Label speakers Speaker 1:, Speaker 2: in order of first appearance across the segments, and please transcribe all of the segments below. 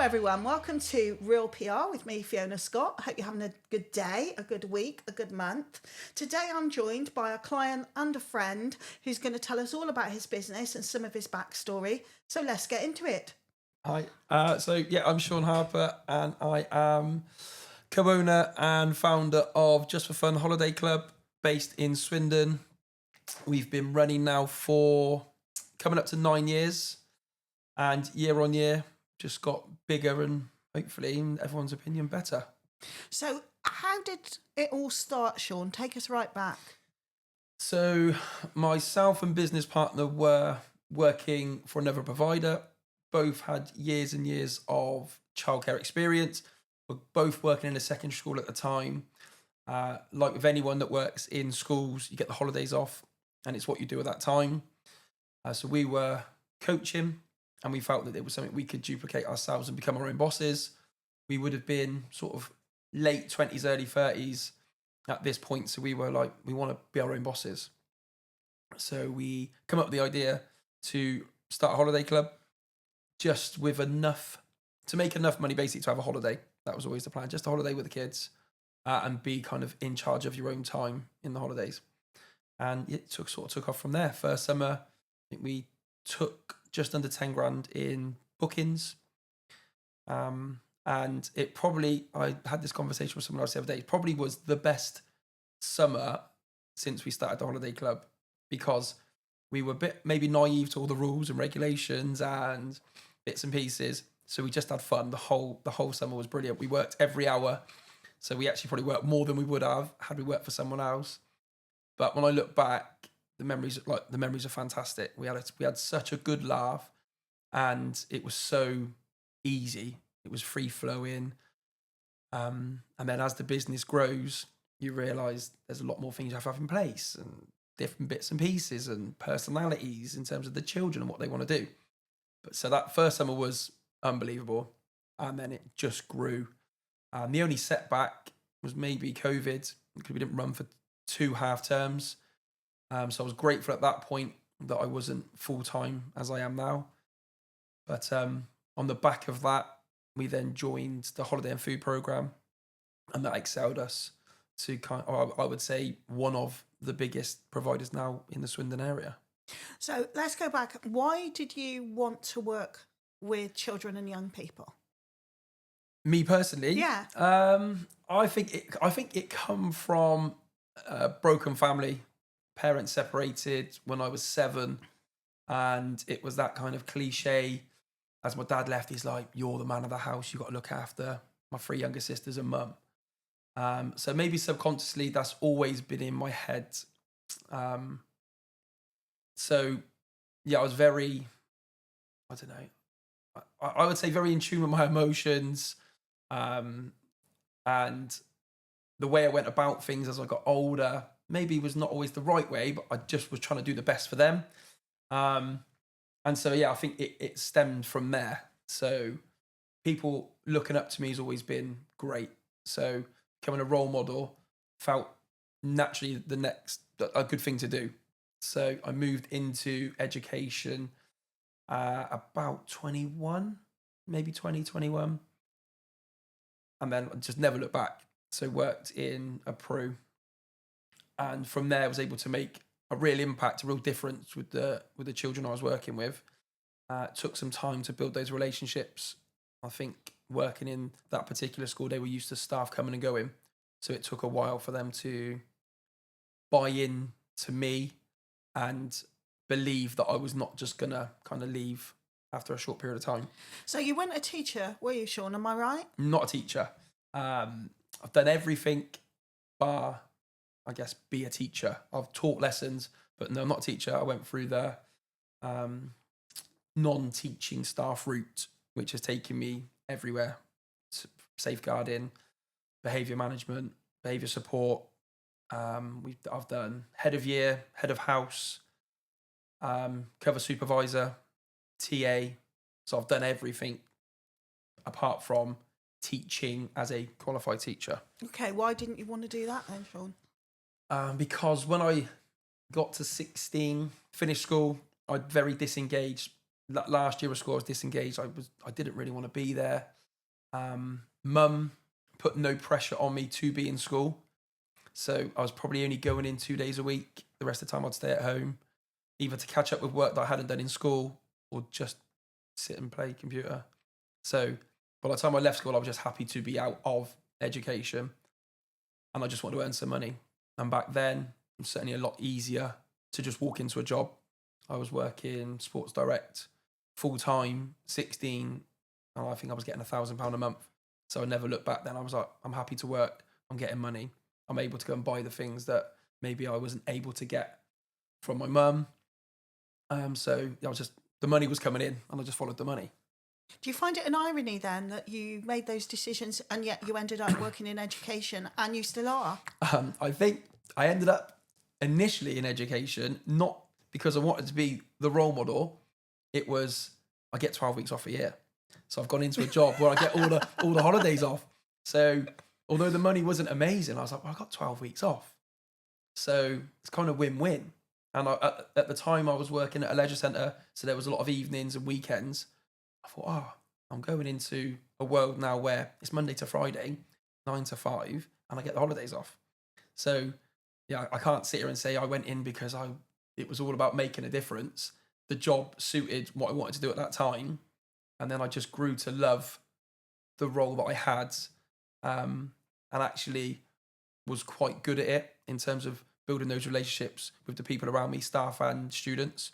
Speaker 1: everyone. Welcome to Real PR with me, Fiona Scott. I hope you're having a good day, a good week, a good month. Today I'm joined by a client and a friend who's going to tell us all about his business and some of his backstory. So let's get into it.
Speaker 2: Hi. I'm Sean Harper, and I am co-owner and founder of Just for Fun Holiday Club, based in Swindon. We've been running now for coming up to 9 years, and year on year just got bigger and hopefully, in everyone's opinion, better.
Speaker 1: So how did it all start, Sean? Take us right back.
Speaker 2: So myself and business partner were working for another provider. Both had years and years of childcare experience. We're both working in a secondary school at the time. Like with anyone that works in schools, you get the holidays off, and it's what you do at that time. So we were coaching, and we felt that it was something we could duplicate ourselves and become our own bosses. We would have been sort of late 20s, early 30s at this point. So we were like, we want to be our own bosses. So we come up with the idea to start a holiday club, just with enough to make enough money basically to have a holiday. That was always the plan, just a holiday with the kids, and be kind of in charge of your own time in the holidays. And it took off from there. First summer, I think we took just under 10 grand in bookings. And it probably, I had this conversation with someone else the other day, it probably was the best summer since we started the holiday club, because we were a bit maybe naive to all the rules and regulations and bits and pieces. So we just had fun. The whole summer was brilliant. We worked every hour. So we actually probably worked more than we would have had we worked for someone else. But when I look back, the memories are fantastic. We had such a good laugh, and it was so easy. It was free flowing. And then as the business grows, you realise there's a lot more things you have to have in place, and different bits and pieces and personalities in terms of the children and what they want to do. But so that first summer was unbelievable, and then it just grew. The only setback was maybe COVID, because we didn't run for 2 half terms. So I was grateful at that point that I wasn't full time as I am now. But on the back of that, we then joined the holiday and food program, and that excelled us to I would say, one of the biggest providers now in the Swindon area.
Speaker 1: So let's go back. Why did you want to work with children and young people?
Speaker 2: Me personally,
Speaker 1: Yeah.
Speaker 2: I think it come from a broken family. Parents separated when I was 7, and it was that kind of cliche. As my dad left, he's like, "You're the man of the house. You got to look after my 3 younger sisters and mum." So maybe subconsciously, that's always been in my head. So yeah, I was very, I don't know, I would say very in tune with my emotions, and the way I went about things as I got older maybe was not always the right way, but I just was trying to do the best for them. And so, yeah, I think it stemmed from there. So people looking up to me has always been great. So becoming a role model felt naturally a good thing to do. So I moved into education about 21, maybe 2021. And then I just never looked back. So worked in a Peru. And from there I was able to make a real impact, a real difference with the children I was working with. It took some time to build those relationships. I think working in that particular school, they were used to staff coming and going. So it took a while for them to buy in to me and believe that I was not just going to kind of leave after a short period of time.
Speaker 1: So you weren't a teacher, were you, Sean? Am I right?
Speaker 2: Not a teacher. I've done everything bar, I guess, be a teacher. I've taught lessons, but no, I'm not a teacher. I went through the non-teaching staff route, which has taken me everywhere. Safeguarding, behaviour management, behaviour support. I've done head of year, head of house, cover supervisor, TA. So I've done everything apart from teaching as a qualified teacher.
Speaker 1: Okay, why didn't you want to do that then, Sean?
Speaker 2: Because when I got to 16, finished school, I'd very disengaged, last year of school, I was disengaged. I didn't really want to be there. Mum put no pressure on me to be in school. So I was probably only going in 2 days a week. The rest of the time I'd stay at home, either to catch up with work that I hadn't done in school or just sit and play computer. So by the time I left school, I was just happy to be out of education and I just wanted to earn some money. And back then, it was certainly a lot easier to just walk into a job. I was working Sports Direct full-time, 16, and I think I was getting £1,000 a month. So I never looked back then. I was like, I'm happy to work. I'm getting money. I'm able to go and buy the things that maybe I wasn't able to get from my mum. So I was just, the money was coming in and I just followed the money.
Speaker 1: Do you find it an irony then that you made those decisions and yet you ended up working in education and you still are?
Speaker 2: I think I ended up initially in education, not because I wanted to be the role model. It was, I get 12 weeks off a year. So I've gone into a job where I get all the holidays off. So although the money wasn't amazing, I was like, well, I got 12 weeks off. So it's kind of win-win. And at the time I was working at a leisure centre, so there was a lot of evenings and weekends. I thought, I'm going into a world now where it's Monday to Friday, 9 to 5, and I get the holidays off. So yeah, I can't sit here and say I went in because it was all about making a difference. The job suited what I wanted to do at that time. And then I just grew to love the role that I had, and actually was quite good at it in terms of building those relationships with the people around me, staff and students.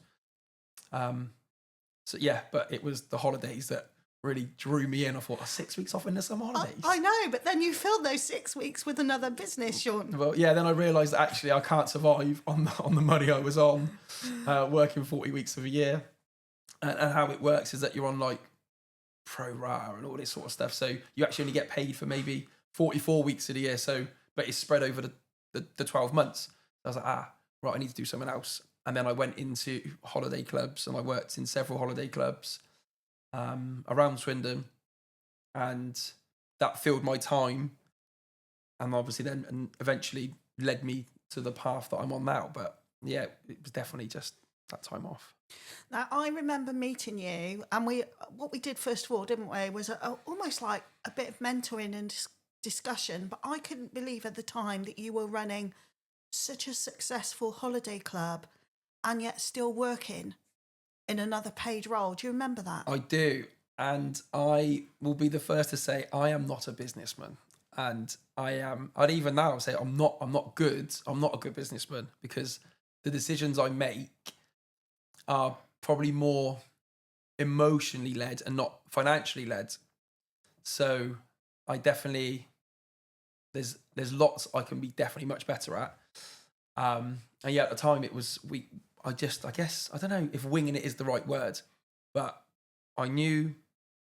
Speaker 2: So yeah, but it was the holidays that really drew me in. I thought, 6 weeks off in the summer holidays.
Speaker 1: I know, but then you filled those 6 weeks with another business, Sean.
Speaker 2: Well, yeah, then I realised that actually I can't survive on the money I was on, working 40 weeks of a year. And how it works is that you're on like pro rata and all this sort of stuff. So you actually only get paid for maybe 44 weeks of the year. So, but it's spread over the 12 months. I was like, right, I need to do something else. And then I went into holiday clubs and I worked in several holiday clubs around Swindon, and that filled my time. And obviously then and eventually led me to the path that I'm on now. But yeah, it was definitely just that time off.
Speaker 1: Now, I remember meeting you, and what we did first of all, didn't we, was almost like a bit of mentoring and discussion. But I couldn't believe at the time that you were running such a successful holiday club and yet still working in another paid role. Do you remember that?
Speaker 2: I do. And I will be the first to say I am not a businessman. And I'd even now say I'm not good. I'm not a good businessman because the decisions I make are probably more emotionally led and not financially led. So I definitely, there's lots I can be definitely much better at. And yeah, at the time it was, I guess, I don't know if winging it is the right word, but I knew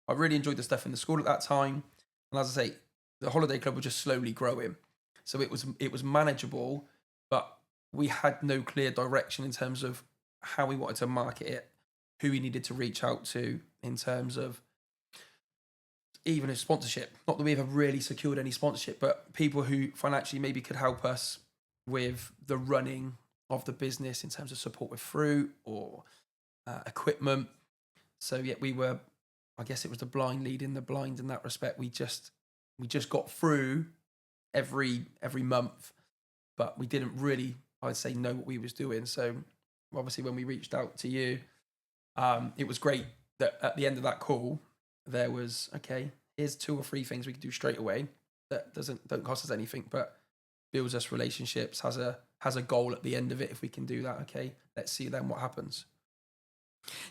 Speaker 2: I really enjoyed the stuff in the school at that time. And as I say, the holiday club was just slowly growing. So it was manageable, but we had no clear direction in terms of how we wanted to market it, who we needed to reach out to in terms of even a sponsorship. Not that we ever really secured any sponsorship, but people who financially maybe could help us with the running of the business in terms of support with fruit or equipment. So yeah, we were, I guess it was the blind leading the blind in that respect. We just got through every month, but we didn't really, I'd say, know what we was doing. So obviously when we reached out to you, it was great that at the end of that call, there was, okay, here's 2 or 3 things we can do straight away that don't cost us anything, but builds us relationships, has a goal at the end of it. If we can do that, okay, let's see then what happens.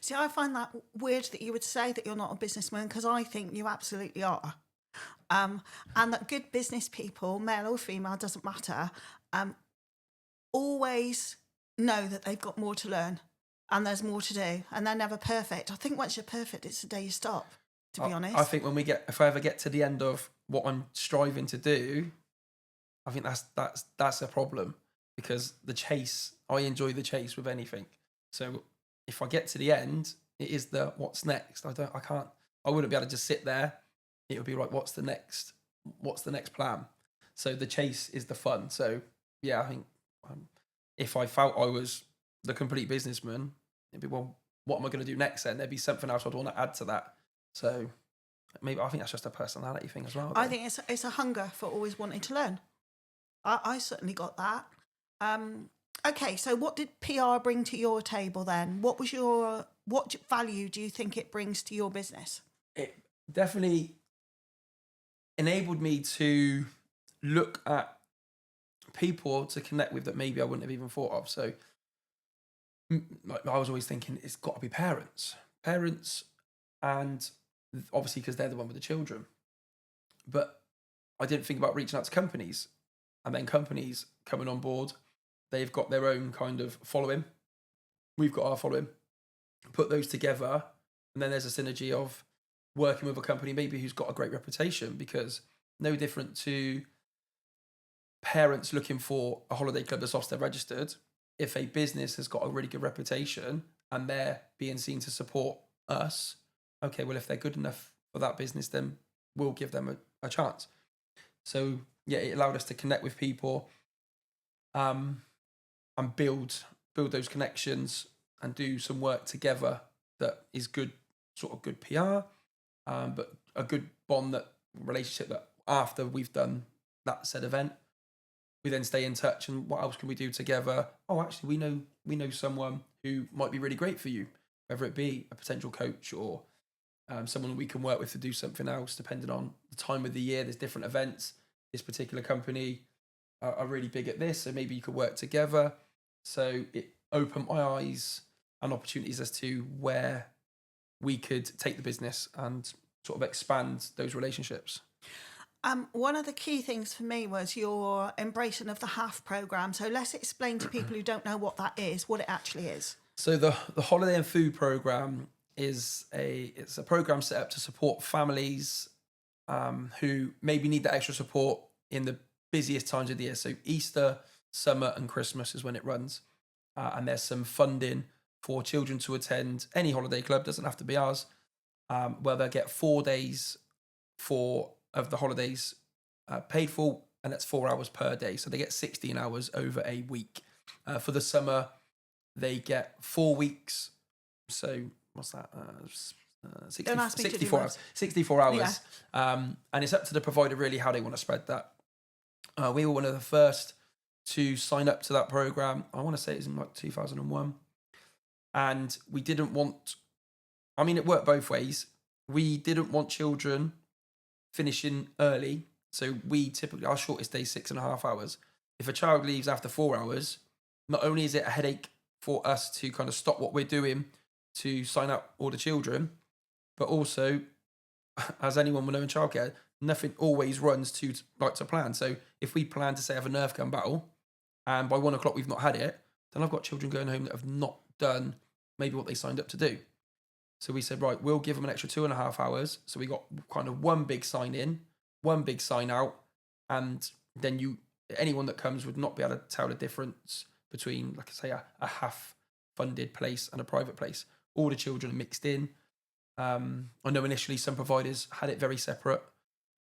Speaker 1: See, I find that weird that you would say that you're not a businessman, because I think you absolutely are. And that good business people, male or female, doesn't matter, always know that they've got more to learn and there's more to do, and they're never perfect. I think once you're perfect, it's the day you stop, to be honest.
Speaker 2: I think if I ever get to the end of what I'm striving to do, I think that's a problem, because the chase, I enjoy the chase with anything. So if I get to the end, it is the what's next. I wouldn't be able to just sit there. It would be like, what's the next plan? So the chase is the fun. So yeah, I think if I felt I was the complete businessman, it'd be, well, what am I going to do next? Then there'd be something else I'd want to add to that. So maybe I think that's just a personality thing as well.
Speaker 1: I think it's a hunger for always wanting to learn. I certainly got that. Okay, so what did PR bring to your table then? What value do you think it brings to your business?
Speaker 2: It definitely enabled me to look at people to connect with that maybe I wouldn't have even thought of. So like, I was always thinking it's got to be parents, and obviously because they're the one with the children. But I didn't think about reaching out to companies, and then companies coming on board. They've got their own kind of following. We've got our following. Put those together, and then there's a synergy of working with a company maybe who's got a great reputation, because no different to parents looking for a holiday club that's Ofsted registered. If a business has got a really good reputation and they're being seen to support us, okay, well, if they're good enough for that business, then we'll give them a chance. So yeah, it allowed us to connect with people, and build those connections and do some work together that is good, sort of good PR, but a good relationship that after we've done that said event, we then stay in touch. And what else can we do together? Oh, actually, we know someone who might be really great for you, whether it be a potential coach or someone we can work with to do something else, depending on the time of the year. There's different events. This particular company are really big at this, so maybe you could work together. So it opened my eyes and opportunities as to where we could take the business and sort of expand those relationships.
Speaker 1: One of the key things for me was your embracing of the HAF program. So let's explain to people who don't know what that is, what it actually is.
Speaker 2: So the holiday and food program it's a program set up to support families who maybe need that extra support in the busiest times of the year. So Easter, summer and Christmas is when it runs. And there's some funding for children to attend any holiday club, doesn't have to be ours, where they'll get 4 days of the holidays paid for, and that's 4 hours per day. So they get 16 hours over a week. For the summer, they get 4 weeks. So what's that? 64 hours. 64 hours. Yeah. And it's up to the provider really how they want to spread that. We were one of the first to sign up to that program. I want to say it was in like 2001. And we didn't want, it worked both ways. We didn't want children finishing early. So we typically, our shortest day is 6.5 hours. If a child leaves after 4 hours, not only is it a headache for us to kind of stop what we're doing to sign up all the children, but also, as anyone will know in childcare, nothing always runs to plan. So if we plan to say have a Nerf gun battle, and by 1 o'clock we've not had it, then I've got children going home that have not done maybe what they signed up to do. So we said, right, we'll give them an extra 2.5 hours. So we got kind of one big sign in, one big sign out, and then anyone that comes would not be able to tell the difference between, like I say, a half-funded place and a private place. All the children are mixed in. I know initially some providers had it very separate,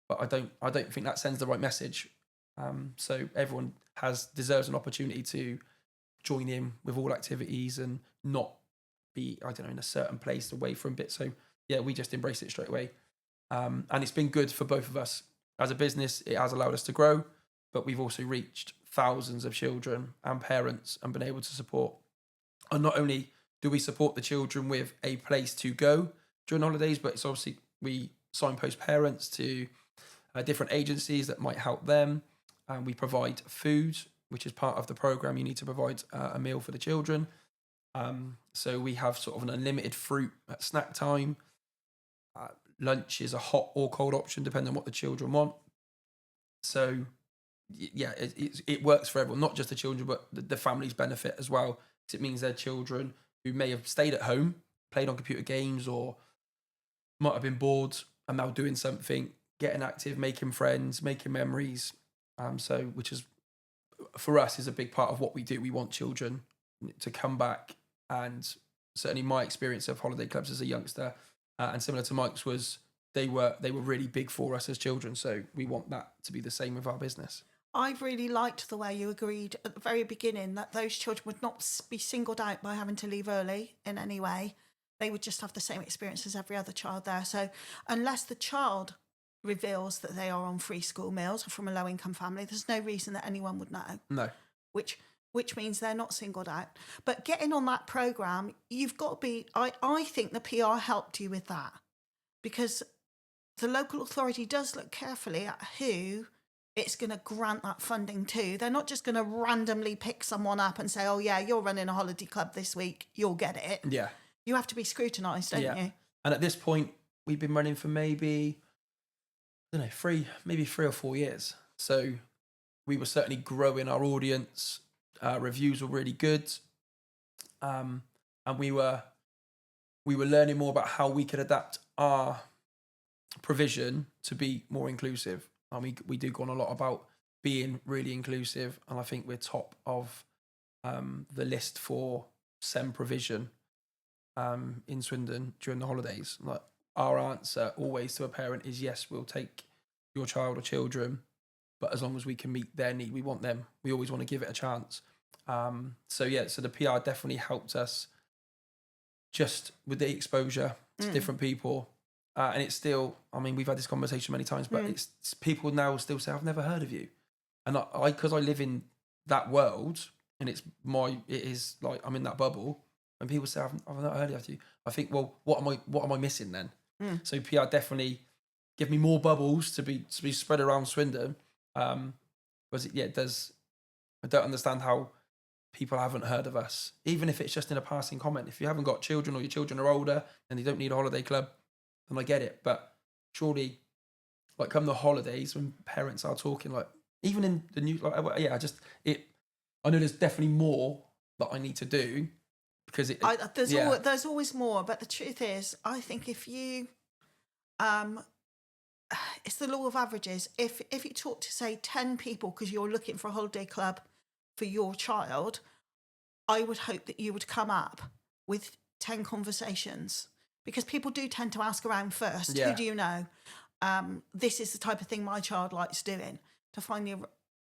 Speaker 2: but I don't think that sends the right message. So everyone deserves an opportunity to join in with all activities and not be, in a certain place away from bit. So yeah, we just embrace it straight away. And it's been good for both of us. As a business, it has allowed us to grow, but we've also reached thousands of children and parents and been able to support. And not only do we support the children with a place to go during holidays, but it's obviously we signpost parents to different agencies that might help them. And we provide food, which is part of the program. You need to provide a meal for the children. So we have sort of an unlimited fruit at snack time. Lunch is a hot or cold option, depending on what the children want. So yeah, it works for everyone, not just the children, but the families benefit as well. Because it means their children who may have stayed at home, played on computer games, or might have been bored, and now doing something, getting active, making friends, making memories. Which is, for us, is a big part of what we do. We want children to come back, and certainly my experience of holiday clubs as a youngster, and similar to Mike's, was they were really big for us as children. So we want that to be the same with our business.
Speaker 1: I've really liked the way you agreed at the very beginning that those children would not be singled out by having to leave early in any way. they would just have the same experience as every other child there. So unless the child reveals that they are on free school meals or from a low income family, there's no reason that anyone would know.
Speaker 2: No.
Speaker 1: Which means they're not singled out. But getting on that program, you've got to be. I think the PR helped you with that, because the local authority does look carefully at who it's going to grant that funding to. They're not just going to randomly pick someone up and say, oh, yeah, you're running a holiday club this week, you'll get it.
Speaker 2: Yeah.
Speaker 1: You have to be scrutinised, don't you?
Speaker 2: And at this point, we've been running for maybe, I don't know, maybe 3 or 4 years. So we were certainly growing our audience. Reviews were really good. And we were learning more about how we could adapt our provision to be more inclusive. And we do go on a lot about being really inclusive, and I think we're top of the list for SEM provision in Swindon during the holidays. Like, our answer always to a parent is, yes, we'll take your child or children, but as long as we can meet their need, we want them. We always want to give it a chance. So the PR definitely helped us just with the exposure to different people. And it's still, I mean, we've had this conversation many times, but it's people now still say, I've never heard of you. And because I live in that world, and it is like, I'm in that bubble, and people say, I've not heard of you, I think, well, what am I missing then? So PR definitely give me more bubbles to be spread around Swindon. It does. I don't understand how people haven't heard of us, even if it's just in a passing comment. If you haven't got children, or your children are older and you don't need a holiday club, then I get it. But surely, like, come the holidays when parents are talking, like, even in the news, like, I know there's definitely more that I need to do, because
Speaker 1: there's always more. But the truth is, I think if you, it's the law of averages. If you talk to, say, 10 people because you're looking for a holiday club for your child, I would hope that you would come up with 10 conversations, because people do tend to ask around first. Who do you know? This is the type of thing my child likes doing, to find the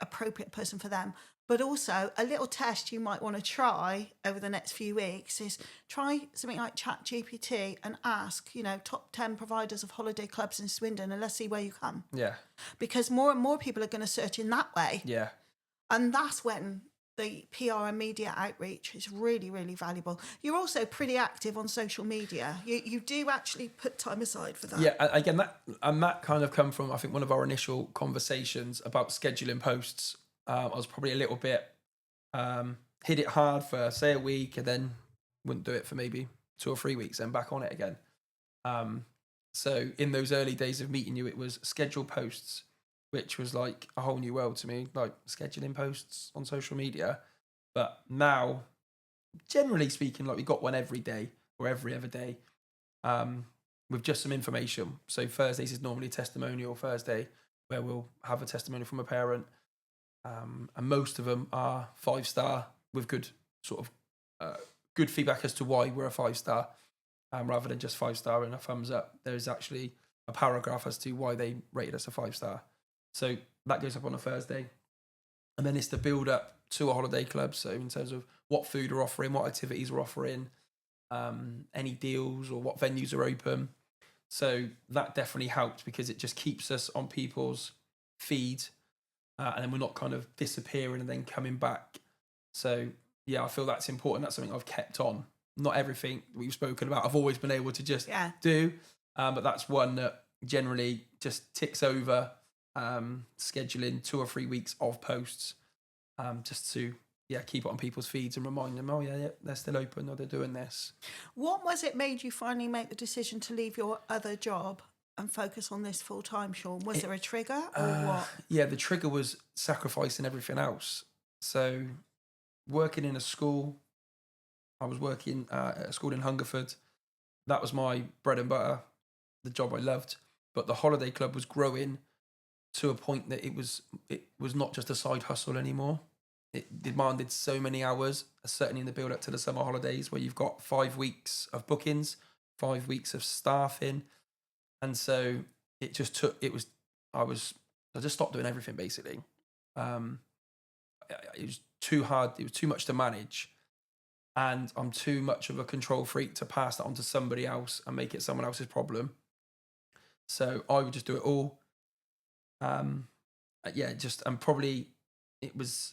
Speaker 1: appropriate person for them. But also, a little test you might want to try over the next few weeks is try something like ChatGPT and ask, top 10 providers of holiday clubs in Swindon, and let's see where you come.
Speaker 2: Yeah.
Speaker 1: Because more and more people are going to search in that way.
Speaker 2: Yeah.
Speaker 1: And that's when the PR and media outreach is really, really valuable. You're also pretty active on social media. You do actually put time aside for that.
Speaker 2: Yeah, again, that kind of come from, I think, one of our initial conversations about scheduling posts. I was probably a little bit hit it hard for, say, a week, and then wouldn't do it for maybe 2 or 3 weeks, and back on it again. So in those early days of meeting you, it was scheduled posts, which was like a whole new world to me, like scheduling posts on social media. But now, generally speaking, like, we got one every day or every other day, with just some information. So Thursdays is normally testimonial Thursday, where we'll have a testimony from a parent. And most of them are 5-star with good good feedback as to why we're a 5-star, rather than just 5-star and a thumbs up. There's actually a paragraph as to why they rated us a 5-star. So that goes up on a Thursday. And then it's the build up to a holiday club. So in terms of what food we're offering, what activities we're offering, any deals or what venues are open. So that definitely helped, because it just keeps us on people's feed. And then we're not kind of disappearing and then coming back. So, yeah, I feel that's important. That's something I've kept on. Not everything we've spoken about I've always been able to just do. But that's one that generally just ticks over, scheduling 2 or 3 weeks of posts, just to keep it on people's feeds and remind them, they're still open, or they're doing this.
Speaker 1: What was it made you finally make the decision to leave your other job and focus on this full time, Sean? Was there a trigger, or what?
Speaker 2: Yeah, the trigger was sacrificing everything else. So, working in a school, I was working at a school in Hungerford. That was my bread and butter, the job I loved. But the holiday club was growing to a point that it was not just a side hustle anymore. It demanded so many hours, certainly in the build up to the summer holidays, where you've got 5 weeks of bookings, 5 weeks of staffing. And so it just took, I just stopped doing everything, basically. It was too hard. It was too much to manage. and I'm too much of a control freak to pass that on to somebody else and make it someone else's problem. So I would just do it all. And probably it was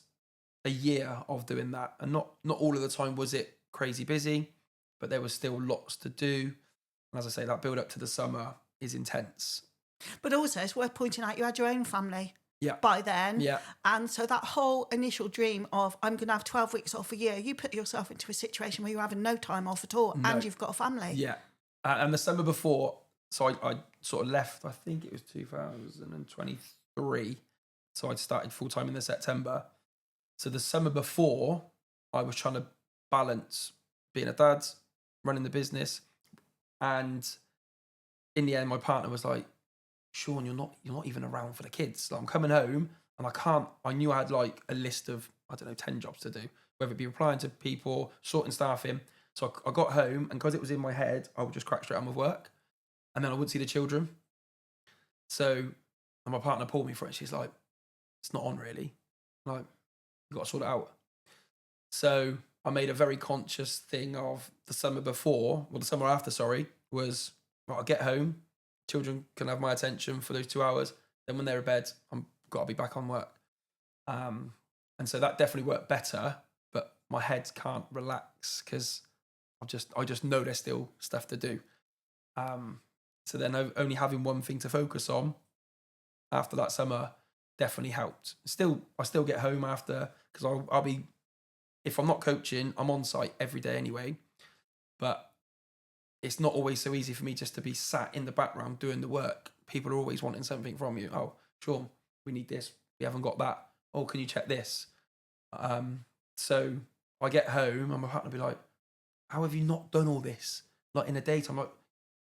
Speaker 2: a year of doing that, and not all of the time was it crazy busy, but there was still lots to do. And as I say, that build up to the summer is intense.
Speaker 1: But also, it's worth pointing out you had your own family
Speaker 2: Yeah.
Speaker 1: by then.
Speaker 2: Yeah.
Speaker 1: And so that whole initial dream of, I'm going to have 12 weeks off a year, you put yourself into a situation where you're having no time off at all, and you've got a family.
Speaker 2: Yeah. And the summer before, so I sort of left, I think it was 2023. So I'd started full time in the September. So the summer before, I was trying to balance being a dad, running the business, and in the end, my partner was like, "Sean, you're not even around for the kids. Like, I'm coming home, and I knew I had like a list of, I don't know, 10 jobs to do, whether it be replying to people, sorting staff in." So I got home, and because it was in my head, I would just crack straight on with work, and then I wouldn't see the children. So, and my partner pulled me for it. She's like, "It's not on really. Like, you got to sort it out." So I made a very conscious thing of the summer after, was, right, I'll get home, children can have my attention for those 2 hours. Then when they're in bed, I'm got to be back on work. And so that definitely worked better, but my head can't relax because I just know there's still stuff to do. So then only having one thing to focus on after that summer definitely helped. I still get home after, because I'll be, if I'm not coaching, I'm on site every day anyway. But it's not always so easy for me just to be sat in the background doing the work. People are always wanting something from you. "Oh, Sean, we need this. We haven't got that. Oh, can you check this?" So I get home and my partner will be like, "How have you not done all this? Like in a daytime?" Like,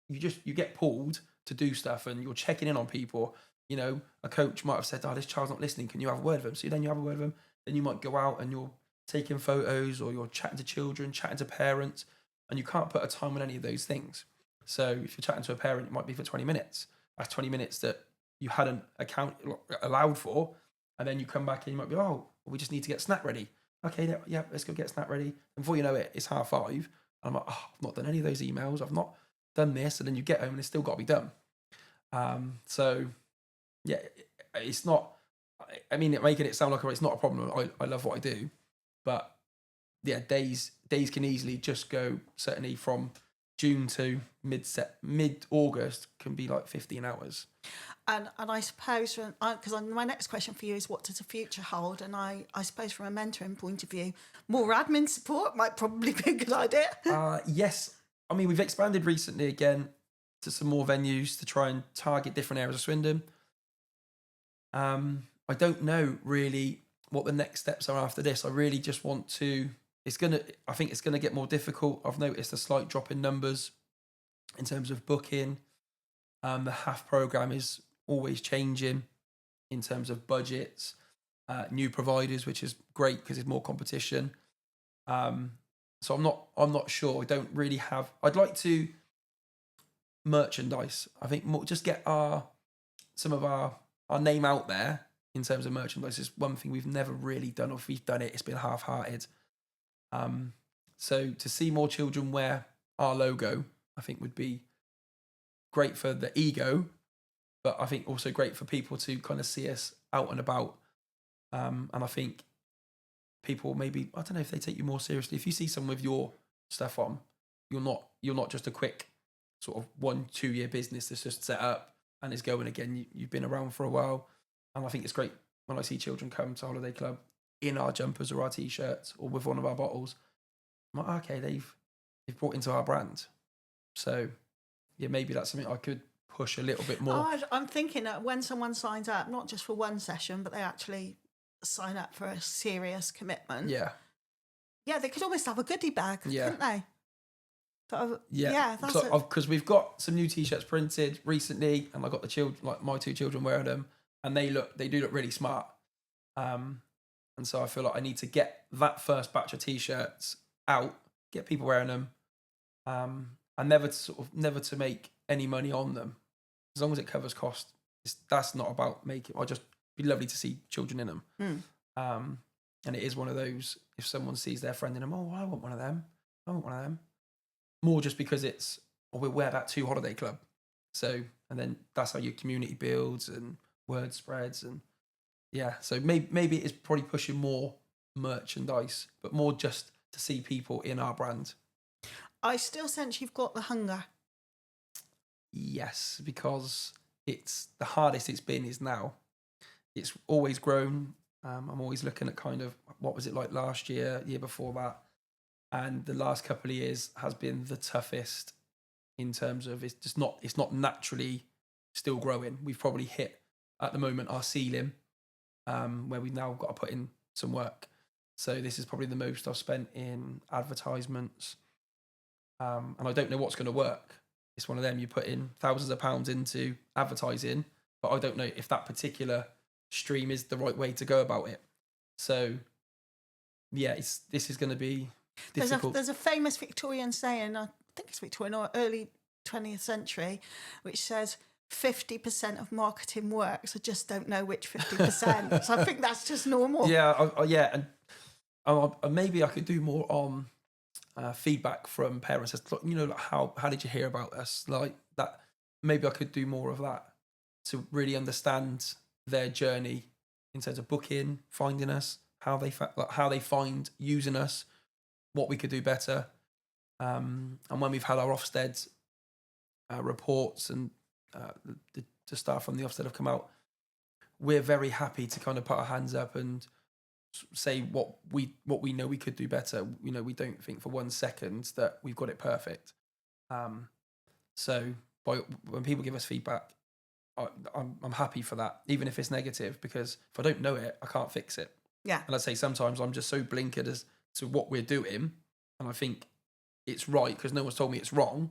Speaker 2: you get pulled to do stuff and you're checking in on people. You know, a coach might have said, "Oh, this child's not listening. Can you have a word with him?" So then you have a word with him. Then you might go out and you're taking photos, or you're chatting to children, chatting to parents, and you can't put a time on any of those things. So if you're chatting to a parent, it might be for 20 minutes. That's 20 minutes that you hadn't allowed for. And then you come back and you might be, "Oh, we just need to get snack ready." "Okay, yeah, let's go get snack ready." And before you know it, it's 5:30. And I'm like, "Oh, I've not done any of those emails. I've not done this." And then you get home and it's still got to be done. So yeah, it's not, I mean, making it sound like it's not a problem. I love what I do, but yeah, days can easily just go, certainly from June to mid-August can be like 15 hours.
Speaker 1: And I suppose, because my next question for you is, what does the future hold? And I suppose from a mentoring point of view, more admin support might probably be a good idea.
Speaker 2: Yes. I mean, we've expanded recently again to some more venues to try and target different areas of Swindon. I don't know really what the next steps are after this. I really just want to, I think it's going to get more difficult. I've noticed a slight drop in numbers in terms of booking. The HAF program is always changing in terms of budgets, new providers, which is great because there's more competition. So I'm not sure. I don't really have, I'd like to merchandise. I think more, just get some of our name out there in terms of merchandise is one thing we've never really done, or if we've done it, it's been half-hearted. So to see more children wear our logo, I think would be great for the ego, but I think also great for people to kind of see us out and about. And I think people maybe, I don't know if they take you more seriously. If you see someone with your stuff on, you're not just a quick sort of 1-2 year business that's just set up and is going again. You've been around for a while. And I think it's great when I see children come to Holiday Club in our jumpers or our t-shirts or with one of our bottles. I'm like, okay, they've brought into our brand. So yeah, maybe that's something I could push a little bit more.
Speaker 1: I'm thinking that when someone signs up, not just for one session, but they actually sign up for a serious commitment.
Speaker 2: Yeah.
Speaker 1: Yeah, they could almost have a goodie bag, couldn't they?
Speaker 2: Yeah, because we've got some new t-shirts printed recently, and I got the children, like my 2 children, wearing them, and they do look really smart. And so I feel like I need to get that first batch of t-shirts out, get people wearing them, and never to make any money on them, as long as it covers cost. That's not about making. I just be lovely to see children in them. And it is one of those, if someone sees their friend in them, oh, I want one of them. I want one of them. More just because it's, well, we're that 2 holiday club. So, and then that's how your community builds and word spreads. And yeah, so maybe it's probably pushing more merchandise, but more just to see people in our brand.
Speaker 1: I still sense you've got the hunger.
Speaker 2: Yes, because it's the hardest it's been is now. It's always grown. I'm always looking at kind of what was it like last year, year before that. And the last couple of years has been the toughest in terms of it's not naturally still growing. We've probably hit at the moment our ceiling, where we've now got to put in some work. So this is probably the most I've spent in advertisements. And I don't know what's going to work. It's one of them, you put in thousands of pounds into advertising, but I don't know if that particular stream is the right way to go about it. So yeah, this is going to be difficult.
Speaker 1: There's a famous Victorian saying, I think it's Victorian or early 20th century, which says 50% of marketing works. I just don't know which 50%. So I think that's just normal.
Speaker 2: Yeah, and maybe I could do more on feedback from parents. As like how did you hear about us? Like that. Maybe I could do more of that to really understand their journey in terms of booking, finding us, how they find using us, what we could do better. And when we've had our Ofsted reports and the staff from the Ofsted have come out, we're very happy to kind of put our hands up and say what we know we could do better. We don't think for 1 second that we've got it perfect. So when people give us feedback, I'm happy for that, even if it's negative, because if I don't know it, I can't fix it.
Speaker 1: Yeah.
Speaker 2: And I'd say sometimes I'm just so blinkered as to what we're doing, and I think it's right because no one's told me it's wrong.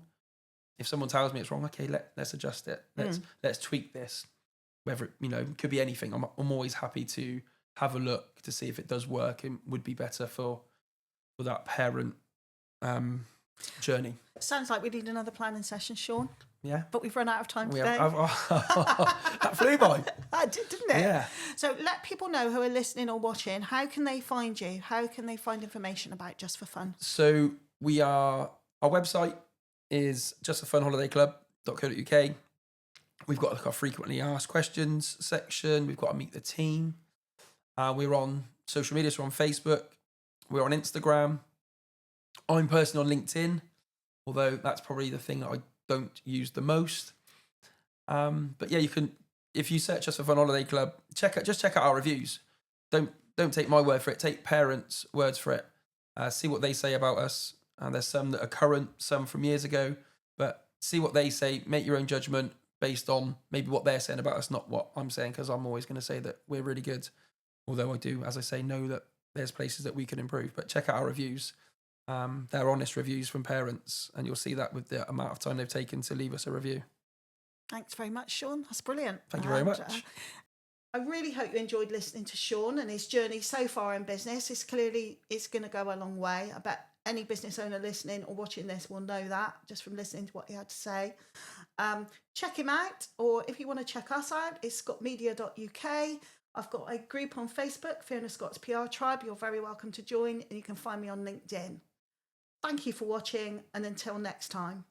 Speaker 2: If someone tells me it's wrong, okay, let's adjust it. Let's tweak this. Whether it could be anything. I'm always happy to have a look to see if it does work and would be better for that parent journey.
Speaker 1: Sounds like we need another planning session, Sean.
Speaker 2: Yeah.
Speaker 1: But we've run out of time today.
Speaker 2: That flew by.
Speaker 1: That did, didn't it?
Speaker 2: Yeah.
Speaker 1: So let people know who are listening or watching, how can they find you? How can they find information about Just for Fun?
Speaker 2: So our website is justforfunholidayclub.co.uk. We've got our frequently asked questions section. We've got to meet the team. We're on social media, so we're on Facebook. We're on Instagram. I'm personally on LinkedIn, although that's probably the thing that I don't use the most. But yeah, you can, if you search us for Fun Holiday Club, check out our reviews. Don't take my word for it. Take parents' words for it. See what they say about us. There's some that are current, some from years ago, but see what they say. Make your own judgment based on maybe what they're saying about us, not what I'm saying, because I'm always going to say that we're really good. Although I do, as I say, know that there's places that we can improve. But check out our reviews. They're honest reviews from parents, and you'll see that with the amount of time they've taken to leave us a review.
Speaker 1: Thanks very much, Sean. That's brilliant.
Speaker 2: Thank you very much.
Speaker 1: I really hope you enjoyed listening to Sean and his journey so far in business. It's going to go a long way. I bet any business owner listening or watching this will know that just from listening to what he had to say. Check him out, or if you want to check us out, it's scottmedia.uk. I've got a group on Facebook, Fiona Scott's PR Tribe. You're very welcome to join, and you can find me on LinkedIn. Thank you for watching, and until next time.